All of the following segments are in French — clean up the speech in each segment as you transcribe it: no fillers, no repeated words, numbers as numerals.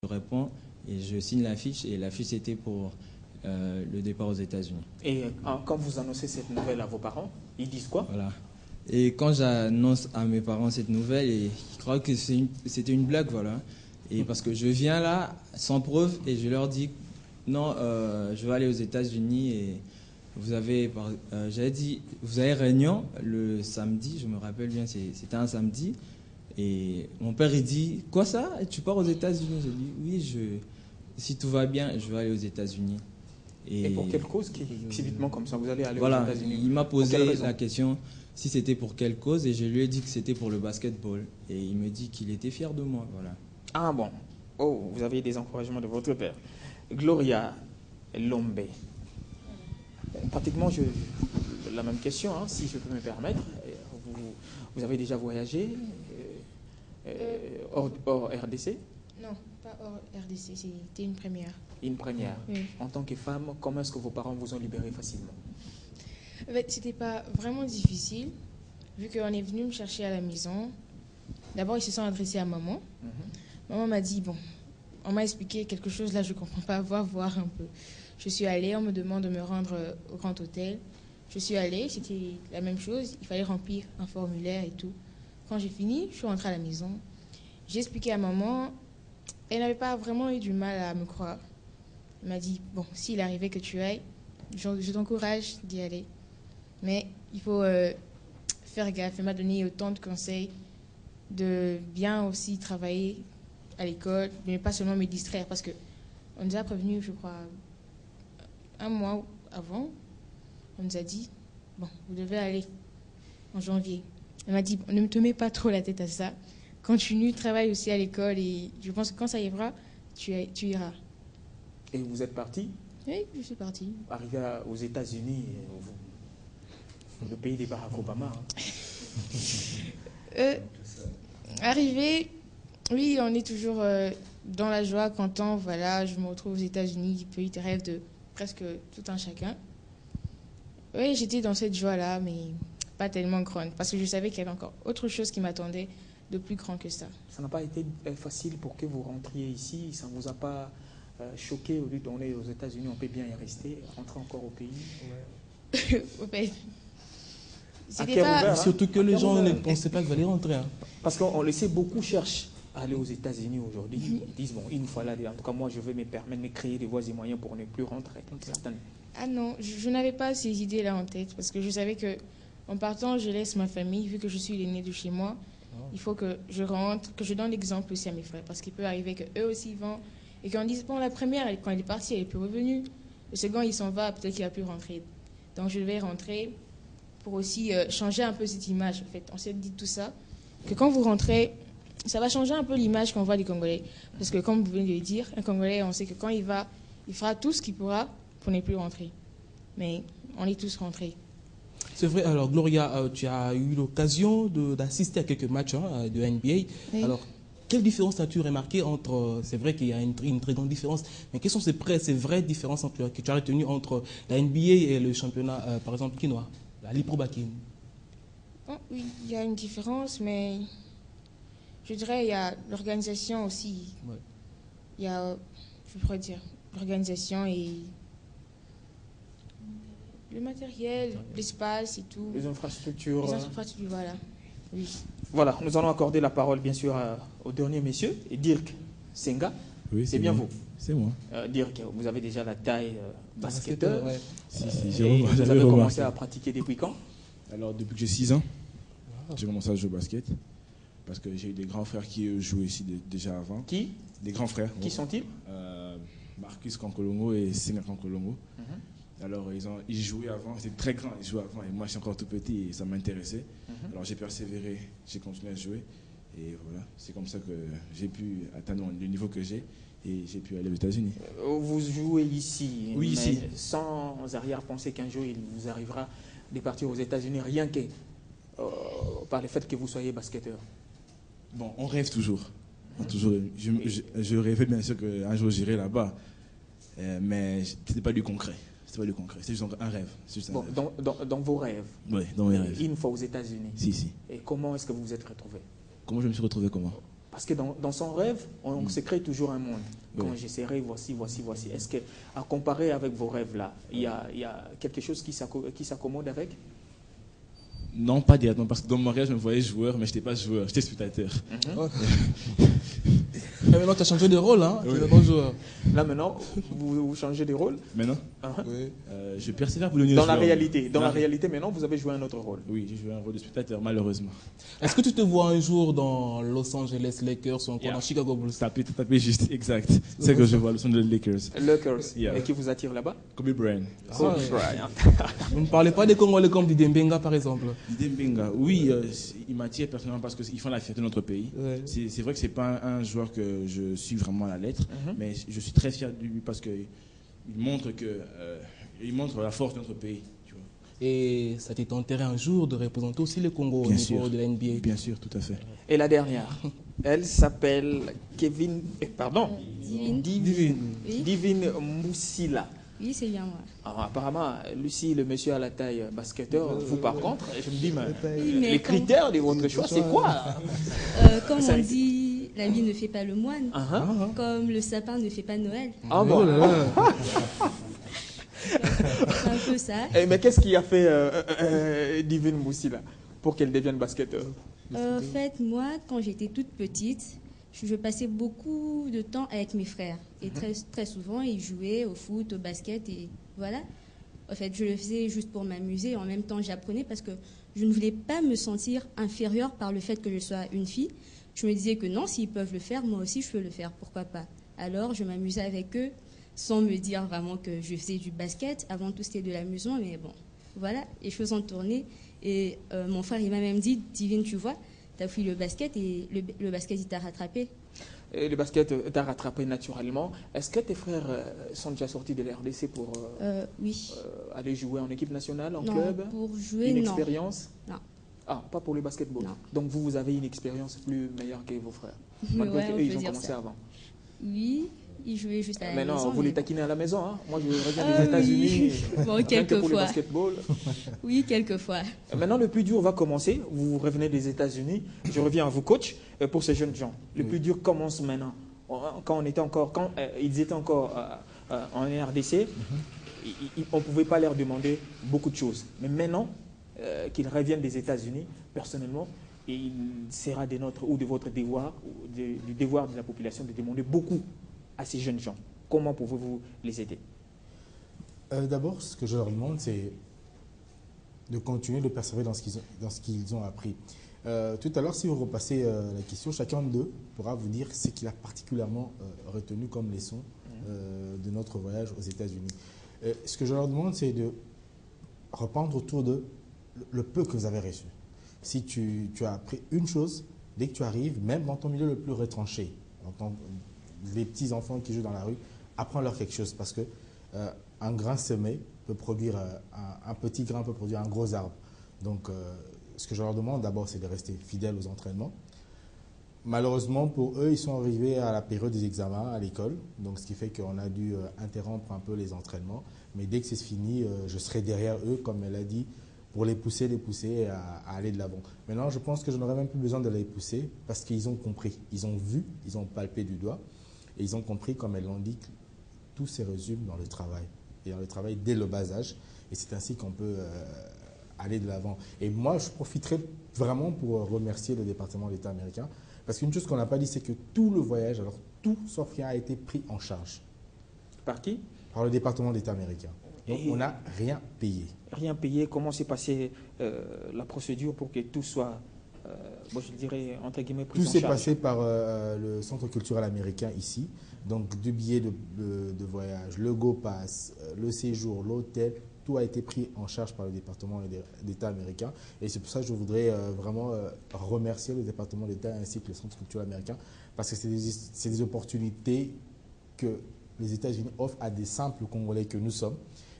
Je réponds et je signe l'affiche. Et l'affiche, c'était pour le départ aux États-Unis. Et quand vous annoncez cette nouvelle à vos parents, ils disent quoi? Voilà. Et quand j'annonce à mes parents cette nouvelle, ils croient que c'était une blague, voilà. Et parce que je viens là sans preuve et je leur dis non, je vais aller aux États-Unis et j'avais dit, vous avez réunion le samedi, je me rappelle bien, c'était un samedi. Et mon père, il dit, quoi ça? Tu pars aux États-Unis? J'ai dit, oui, si tout va bien, je vais aller aux États-Unis. Et pour quelle cause subitement comme ça, vous allez aller aux voilà, États-Unis? il m'a posé la question si c'était pour quelle cause et je lui ai dit que c'était pour le basketball. Et il me dit qu'il était fier de moi, voilà. Ah bon. Oh, vous avez des encouragements de votre père. Gloria Lombe. Pratiquement, la même question, hein, si je peux me permettre. Vous avez déjà voyagé hors RDC? Non, pas hors RDC, c'était une première. Une première. Oui. En tant que femme, comment est-ce que vos parents vous ont libéré facilement? En fait, c'était pas vraiment difficile, vu qu'on est venu me chercher à la maison. D'abord, ils se sont adressés à maman. Maman m'a dit, bon, on m'a expliqué quelque chose, là, je comprends pas, voir un peu. Je suis allée, on me demande de me rendre au Grand Hôtel. Je suis allée, c'était la même chose, il fallait remplir un formulaire et tout. Quand j'ai fini, je suis rentrée à la maison. J'ai expliqué à maman, elle n'avait pas vraiment eu du mal à me croire. Elle m'a dit, bon, s'il arrivait que tu ailles, je t'encourage d'y aller. Mais il faut faire gaffe. Elle m'a donné autant de conseils de bien aussi travailler à l'école, mais pas seulement me distraire. Parce qu'on nous a prévenu, je crois, un mois avant, on nous a dit, bon, vous devez aller en janvier. Elle m'a dit, ne te mets pas trop la tête à ça. Continue, travaille aussi à l'école et je pense que quand ça ira, tu iras. Et vous êtes parti? Oui, je suis partie. Arrivé aux États-Unis, le pays des Barack Obama. Arrivé, oui, on est toujours dans la joie, content. Voilà, je me retrouve aux États-Unis, pays de rêve de presque tout un chacun. Oui, j'étais dans cette joie-là, mais pas tellement grande, parce que je savais qu'il y avait encore autre chose qui m'attendait de plus grand que ça. Ça n'a pas été facile pour que vous rentriez ici? Ça ne vous a pas choqué au lieu on est aux États-Unis, on peut bien y rester, rentrer encore au pays? Ouais. C'était pas... Ouvert, surtout que les gens ne pensaient pas qu'ils allaient rentrer. Hein. Parce qu'on le sait, beaucoup cherchent à aller aux États-Unis aujourd'hui. Ils disent, bon, une fois là, en tout cas, moi, je vais me permettre de créer des voies et moyens pour ne plus rentrer. Certaines. Ah non, je n'avais pas ces idées-là en tête, parce que je savais que en partant, je laisse ma famille, vu que je suis l'aîné de chez moi. Il faut que je rentre, que je donne l'exemple aussi à mes frères, parce qu'il peut arriver qu'eux aussi vont, et qu'on dise, bon, la première, quand elle est partie, elle n'est plus revenue. Le second, il s'en va, peut-être qu'il va plus rentrer. Donc, je vais rentrer pour aussi changer un peu cette image. En fait, on s'est dit tout ça, que quand vous rentrez, ça va changer un peu l'image qu'on voit des Congolais. Parce que, comme vous venez de le dire, un Congolais, on sait que quand il va, il fera tout ce qu'il pourra pour ne plus rentrer. Mais on est tous rentrés. C'est vrai, alors Gloria, tu as eu l'occasion d'assister à quelques matchs de NBA. Oui. Alors, quelle différence as-tu remarqué entre, c'est vrai qu'il y a une très grande différence, mais quelles sont ces vraies différences que tu as retenues entre la NBA et le championnat, par exemple, quinois, la Lipro Bakim? Bon, oui, il y a une différence, mais je dirais il y a l'organisation aussi. Ouais. Il y a, je pourrais dire, l'organisation et le matériel, l'espace et tout. Les infrastructures. Les infrastructures, voilà. Oui. Voilà, nous allons accorder la parole, bien sûr, au dernier monsieur, Dirk Senga. Oui, c'est bien moi. vous. C'est moi. Dirk, vous avez déjà la taille basketteur. Ouais. Vous avez commencé à pratiquer depuis quand? Alors, depuis que j'ai 6 ans, j'ai commencé à jouer au basket. Parce que j'ai eu des grands frères qui jouaient ici déjà avant. Qui? Des grands frères. Qui sont-ils? Marcus Kankolongo et Senga Kankolongo. Alors, ils jouaient avant, c'était très grand, ils jouaient avant, et moi, je suis encore tout petit et ça m'intéressait. Alors, j'ai persévéré, j'ai continué à jouer, et voilà, c'est comme ça que j'ai pu atteindre le niveau que j'ai, et j'ai pu aller aux États-Unis. Vous jouez ici, oui, mais ici. Sans arrière-penser qu'un jour, il vous arrivera de partir aux États-Unis, rien que par le fait que vous soyez basketteur. Bon, on rêve toujours. Je rêvais bien sûr qu'un jour, j'irai là-bas, mais ce n'était pas du concret. C'est juste un rêve. Bon, dans vos rêves. Oui, dans mes rêves. Une fois aux États-Unis. Si. Et comment est-ce que vous vous êtes retrouvé? Comment je me suis retrouvé comment? Parce que dans son rêve, on se crée toujours un monde. Quand Oui. j'essaierai, voici. Est-ce que, à comparer avec vos rêves-là, il y a quelque chose qui s'accommode avec? Non, pas directement, parce que dans mon rêve, je me voyais joueur, mais je n'étais pas joueur, j'étais spectateur. Mais maintenant, tu as changé de rôle, hein? Tu es maintenant joueur. Là, maintenant, vous changez de rôle. Maintenant, Oui. je persévère pour devenir Dans joueur. la réalité, maintenant, vous avez joué un autre rôle. Oui, j'ai joué un rôle de spectateur, malheureusement. Est-ce que tu te vois un jour dans Los Angeles Lakers ou encore Yeah. dans Chicago Bulls? Tapé juste, exact. C'est que je vois le son de Lakers. Lakers, Yeah. et qui vous attire là-bas? Kobe Bryant. Kobe ouais. Bryant. Vous ne parlez pas des Congolais comme Didier Mbenga, par exemple? Didier Mbenga, oui, il m'attire personnellement parce qu'ils font la fierté de notre pays. Ouais. C'est vrai que c'est pas un joueur que je suis vraiment à la lettre, mais je suis très fier de lui parce qu'il montre il montre la force de notre pays. Tu vois. Et ça t'est enterré un jour de représenter aussi le Congo au Bien niveau sûr. de la NBA. Bien sûr, tout à fait. Et la dernière, elle s'appelle Divine. Oui. Divine Moussila. Oui, c'est bien moi. Alors, apparemment, Lucie, le monsieur à la taille basketteur, vous par contre, je me dis, mais, Oui, mais les critères de votre choix, c'est quoi? Comme Ça- on dit, la vie ne fait pas le moine. Uh-huh. Comme le sapin ne fait pas Noël. Ah bon? Oh là là. C'est un peu ça. Eh, mais qu'est-ce qui a fait Divine Moussila pour qu'elle devienne basketteur? En fait, moi, quand j'étais toute petite, je passais beaucoup de temps avec mes frères. Et très souvent, ils jouaient au foot, au basket, et voilà. En fait, je le faisais juste pour m'amuser. En même temps, j'apprenais parce que je ne voulais pas me sentir inférieure par le fait que je sois une fille. Je me disais que non, s'ils peuvent le faire, moi aussi, je peux le faire. Pourquoi pas? Alors, je m'amusais avec eux sans me dire vraiment que je faisais du basket. Avant tout, c'était de l'amusement, mais bon, voilà. Les choses ont tourné. Et mon frère, il m'a même dit, Divine, tu vois, t'as fui le basket et le basket, il t'a rattrapé. Et le basket t'a rattrapé naturellement. Est-ce que tes frères sont déjà sortis de la RDC pour Oui. aller jouer en équipe nationale, en Non, club? pour jouer, Une non. expérience? Non. Ah, pas pour le basketball. Non. Donc vous avez une expérience plus meilleure que vos frères. Ouais, Malgré on qu'eux, ils peut ont dire commencé ça. avant. Oui, il jouait juste à la Maintenant, maison. vous les mais taquinez à la maison. Hein. Moi, je reviens Ah des oui. États-Unis. Bon, rien que pour le quelquefois. basketball. Oui, quelquefois. Maintenant, le plus dur va commencer. Vous revenez des États-Unis. Je reviens à vous, coach, pour ces jeunes gens. Le plus dur commence maintenant. Quand ils étaient encore en RDC, on ne pouvait pas leur demander beaucoup de choses. Mais maintenant qu'ils reviennent des États-Unis, personnellement, il sera de notre ou de votre devoir, ou du devoir de la population de demander beaucoup à ces jeunes gens. Comment pouvez-vous les aider? D'abord, ce que je leur demande, c'est de continuer de persévérer dans ce qu'ils ont appris. Tout à l'heure, si vous repassez la question, chacun d'eux pourra vous dire ce qu'il a particulièrement retenu comme leçon de notre voyage aux États-Unis. Ce que je leur demande, c'est de reprendre autour de le peu que vous avez reçu. Si tu as appris une chose, dès que tu arrives, même dans ton milieu le plus retranché, les petits enfants qui jouent dans la rue, apprends-leur quelque chose parce que un grain semé peut produire, un petit grain peut produire un gros arbre. Donc, ce que je leur demande d'abord, c'est de rester fidèles aux entraînements. Malheureusement, pour eux, ils sont arrivés à la période des examens à l'école, donc ce qui fait qu'on a dû interrompre un peu les entraînements. Mais dès que c'est fini, je serai derrière eux, comme elle a dit, pour les pousser à aller de l'avant. Maintenant, je pense que je n'aurais même plus besoin de les pousser parce qu'ils ont compris, ils ont vu, ils ont palpé du doigt et ils ont compris, comme elles l'ont dit, que tout se résume dans le travail. Et dans le travail dès le bas âge. Et c'est ainsi qu'on peut aller de l'avant. Et moi, je profiterai vraiment pour remercier le département d'État américain. Parce qu'une chose qu'on n'a pas dit, c'est que tout le voyage, alors tout sauf rien, a été pris en charge. Par qui? Par le département d'État américain. Donc on n'a rien payé. Rien payé. Comment s'est passée la procédure pour que tout soit, moi je dirais, entre guillemets, pris Tout en s'est charge? passé par le Centre culturel américain ici. Donc du billet de voyage, le Go Pass, le séjour, l'hôtel, tout a été pris en charge par le département d'État américain. Et c'est pour ça que je voudrais vraiment remercier le département d'État ainsi que le Centre culturel américain parce que c'est des opportunités que les États-Unis offrent à des simples Congolais que nous sommes.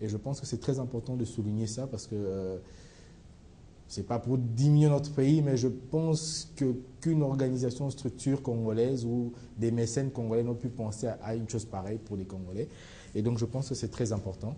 Et je pense que c'est très important de souligner ça parce que ce n'est pas pour diminuer notre pays, mais je pense qu'une organisation, structure congolaise ou des mécènes congolais n'ont pu penser à une chose pareille pour les Congolais. Et donc je pense que c'est très important.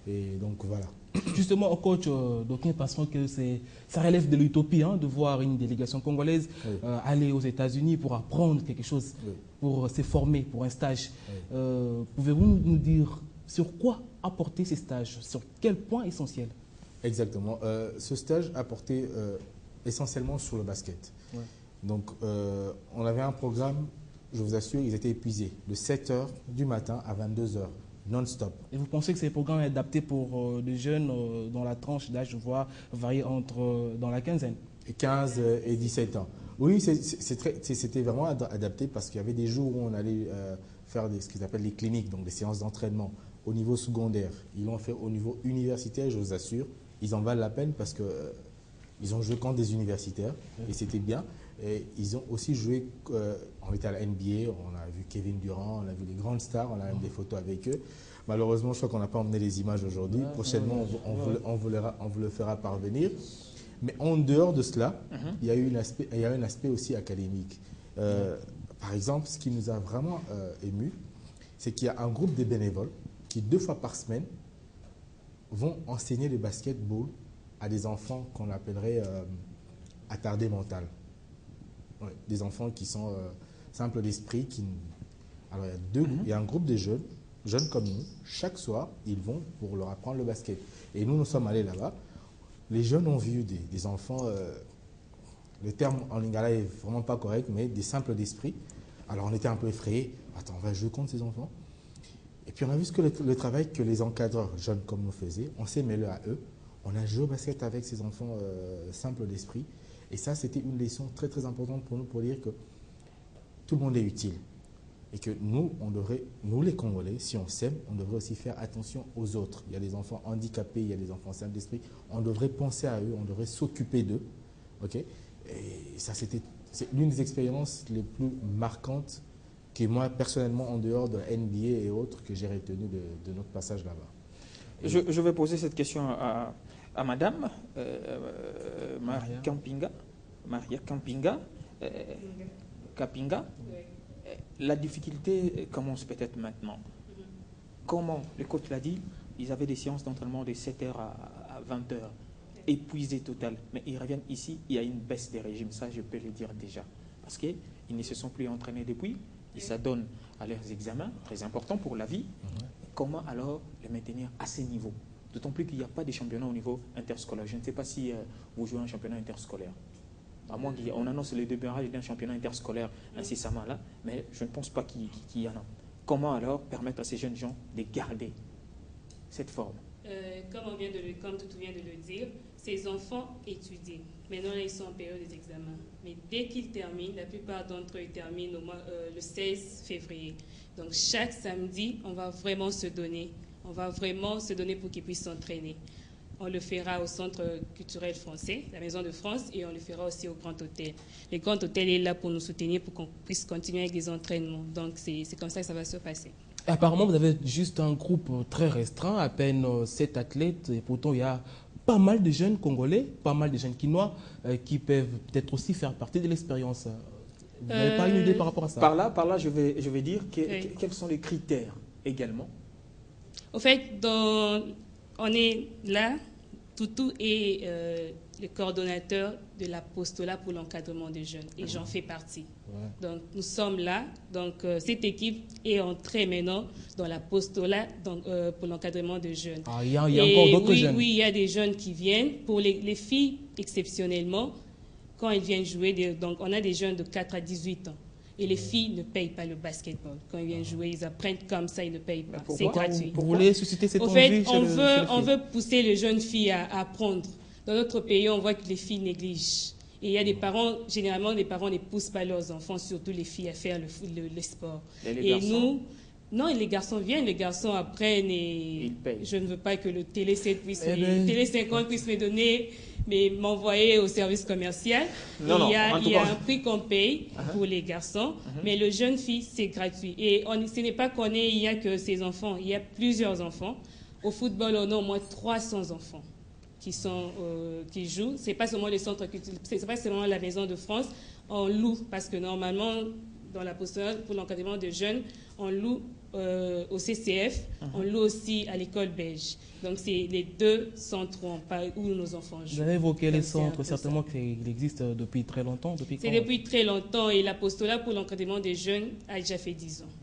Et donc voilà. Justement, coach, d'aucuns penseront que ça relève de l'utopie de voir une délégation congolaise aller aux États-Unis pour apprendre quelque chose, pour se former pour un stage. Pouvez-vous nous dire sur quoi apporter ces stages, sur quel point essentiel? Exactement. Ce stage a porté essentiellement sur le basket. Donc, on avait un programme, je vous assure, ils étaient épuisés, de 7h du matin à 22h, non-stop. Et vous pensez que ces programmes sont adaptés pour des jeunes dont la tranche d'âge, je vois, varie entre dans la quinzaine? 15 et 17 ans. Oui, c'était vraiment adapté parce qu'il y avait des jours où on allait faire ce qu'ils appellent les cliniques, donc des séances d'entraînement au niveau secondaire. Ils l'ont fait au niveau universitaire, je vous assure. Ils en valent la peine parce que ils ont joué contre des universitaires et c'était bien. Et ils ont aussi joué, on était à la NBA, on a vu Kevin Durant, on a vu les grandes stars, on a même des photos avec eux. Malheureusement, je crois qu'on n'a pas emmené les images aujourd'hui. Prochainement, on vous le fera parvenir. Mais en dehors de cela, il y a eu un aspect aussi académique. Par exemple, ce qui nous a vraiment ému, c'est qu'il y a un groupe de bénévoles qui 2 fois par semaine vont enseigner le basketball à des enfants qu'on appellerait attardés mentaux. Ouais, des enfants qui sont simples d'esprit. Alors, il y a un groupe de jeunes comme nous. Chaque soir, ils vont pour leur apprendre le basket. Et nous sommes allés là-bas. Les jeunes ont vu des enfants, le terme en lingala est vraiment pas correct, mais des simples d'esprit. Alors, on était un peu effrayés. Attends, on va jouer contre ces enfants. Et puis, on a vu le travail que les encadreurs jeunes comme nous faisaient. On s'est mêlés à eux. On a joué au basket avec ces enfants simples d'esprit. Et ça, c'était une leçon très, très importante pour nous pour dire que tout le monde est utile. Et que nous, les Congolais, si on s'aime, on devrait aussi faire attention aux autres. Il y a des enfants handicapés, il y a des enfants simples d'esprit. On devrait penser à eux, on devrait s'occuper d'eux. Okay? Et ça, c'est l'une des expériences les plus marquantes que moi, personnellement, en dehors de la NBA et autres, que j'ai retenu de notre passage là-bas. Je vais poser cette question à Madame Maria Campinga. Kapinga. La difficulté commence peut-être maintenant. Comment, le coach l'a dit, ils avaient des séances d'entraînement de 7h à 20h, épuisés total. Mais ils reviennent ici, il y a une baisse des régimes, ça je peux le dire déjà. Parce qu'ils ne se sont plus entraînés depuis, ils s'adonnent à leurs examens, très importants pour la vie. Comment alors les maintenir à ces niveaux? D'autant plus qu'il n'y a pas de championnat au niveau interscolaire. Je ne sais pas si vous jouez un championnat interscolaire. À moins qu'on annonce le démarrage d'un championnat interscolaire incessamment là, mais je ne pense pas qu'il y en a. Comment alors permettre à ces jeunes gens de garder cette forme? Comme tu viens de le dire, ces enfants étudient. Maintenant, ils sont en période des examens. Mais dès qu'ils terminent, la plupart d'entre eux terminent le 16 février. Donc, chaque samedi, on va vraiment se donner. On va vraiment se donner pour qu'ils puissent s'entraîner. On le fera au Centre culturel français, la Maison de France, et on le fera aussi au Grand Hôtel. Le Grand Hôtel est là pour nous soutenir, pour qu'on puisse continuer avec les entraînements. Donc, c'est comme ça que ça va se passer. Apparemment, vous avez juste un groupe très restreint, à peine 7 athlètes, et pourtant il y a pas mal de jeunes Congolais, pas mal de jeunes Quinois qui peuvent peut-être aussi faire partie de l'expérience. Vous n'avez pas une idée par rapport à ça? Par là, je vais dire quels sont les critères également. Au fait, on est là, Toutou est le coordonnateur de l'apostolat pour l'encadrement des jeunes, et j'en fais partie. Ouais. Donc, nous sommes là. Donc, cette équipe est entrée maintenant dans l'apostolat pour l'encadrement des jeunes. Ah, il y a encore d'autres jeunes? Oui, il y a des jeunes qui viennent. Pour les filles, exceptionnellement, quand elles viennent jouer, donc on a des jeunes de 4 à 18 ans. Et les filles ne payent pas le basketball. Quand ils viennent jouer, ils apprennent comme ça, ils ne payent pas. C'est gratuit. Vous voulez susciter cette envie? En fait, on veut pousser les jeunes filles à apprendre. Dans notre pays, on voit que les filles négligent. Et il y a des parents, généralement, les parents ne poussent pas leurs enfants, surtout les filles, à faire le sport. Et nous, non, les garçons viennent, les garçons apprennent et je ne veux pas que le Télé 7 Télé 50 puisse me donner, mais m'envoyer au service commercial. Il y a un prix qu'on paye pour les garçons, mais les jeunes filles, c'est gratuit. Et ce n'est pas qu'on il y a que ces enfants, il y a plusieurs enfants. Au football, on a au moins 300 enfants qui jouent. C'est pas seulement les centres culturels, c'est pas seulement la Maison de France. On loue parce que normalement, dans l'apostolat pour l'encadrement de jeunes, on loue au CCF, on loue aussi à l'école belge. Donc, c'est les deux centres où nos enfants jouent. Vous avez évoqué les centres, certainement qu'il existe depuis très longtemps. C'est depuis très longtemps et l'apostolat pour l'encadrement des jeunes a déjà fait 10 ans.